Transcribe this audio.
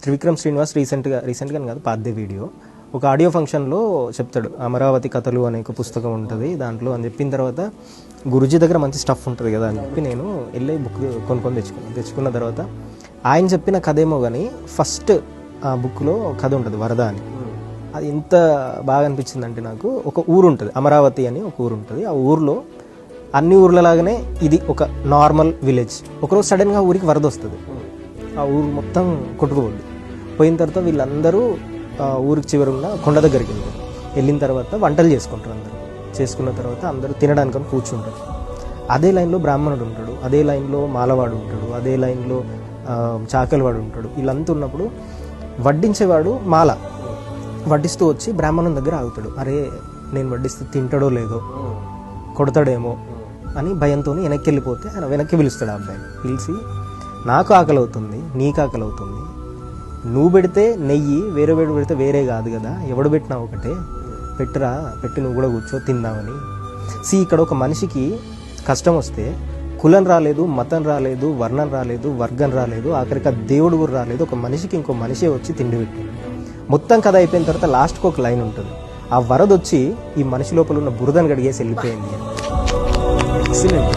త్రివిక్రమ్ శ్రీనివాస్ రీసెంట్గా కాదు పాతదే వీడియో ఒక ఆడియో ఫంక్షన్లో చెప్తాడు, అమరావతి కథలు అనే ఒక పుస్తకం ఉంటుంది దాంట్లో అని చెప్పిన తర్వాత గురుజీ దగ్గర మంచి స్టఫ్ ఉంటుంది కదా అని చెప్పి నేను వెళ్ళి బుక్ కొనుక్కొని తెచ్చుకున్న తర్వాత ఆయన చెప్పిన కథ ఏమో కానీ ఫస్ట్ ఆ బుక్లో కథ ఉంటుంది వరద అని. అది ఎంత బాగా అనిపించింది అంటే నాకు, ఒక ఊరు ఉంటుంది అమరావతి అని ఒక ఊరు ఉంటుంది. ఆ ఊరిలో అన్ని ఊర్లలాగానే ఇది ఒక నార్మల్ విలేజ్. ఒకరోజు సడన్గా ఊరికి వరద వస్తుంది, ఆ ఊరు మొత్తం కొట్టుకుపోద్ది. పోయిన తర్వాత వీళ్ళందరూ ఊరికి చివరున్న కొండ దగ్గరికి వెళ్ళిన తర్వాత వంటలు చేసుకుంటారు. అందరూ చేసుకున్న తర్వాత అందరూ తినడానికి కూర్చుంటారు. అదే లైన్లో బ్రాహ్మణుడు ఉంటాడు, అదే లైన్లో మాలవాడు ఉంటాడు, అదే లైన్లో చాకలివాడు ఉంటాడు. వీళ్ళంతా ఉన్నప్పుడు వడ్డించేవాడు మాల వడ్డిస్తూ వచ్చి బ్రాహ్మణుని దగ్గర ఆగుతాడు. అరే నేను వడ్డిస్తే తింటాడో లేదో, కొడతాడేమో అని భయంతో వెనక్కి వెళ్ళిపోతే ఆయన వెనక్కి పిలుస్తాడు. ఆ అబ్బాయి పిలిచి, నాకు ఆకలి అవుతుంది, నీకు ఆకలి అవుతుంది, నువ్వు పెడితే నెయ్యి వేరే పెడితే వేరే కాదు కదా, ఎవడు పెట్టినా ఒకటే, పెట్టి నువ్వు కూడా కూర్చో తిందామని. ఇక్కడ ఒక మనిషికి కష్టం వస్తే కులం రాలేదు, మతం రాలేదు, వర్ణం రాలేదు, వర్గం రాలేదు, ఆఖరికి దేవుడు కూడా రాలేదు, ఒక మనిషికి ఇంకో మనిషే వచ్చి తిండి పెట్టింది. మొత్తం కథ అయిపోయిన తర్వాత లాస్ట్కి ఒక లైన్ ఉంటుంది, ఆ వరద వచ్చి ఈ మనిషి లోపల ఉన్న బురదను కడిగేసి వెళ్ళిపోయింది. ఎక్సలెంట్.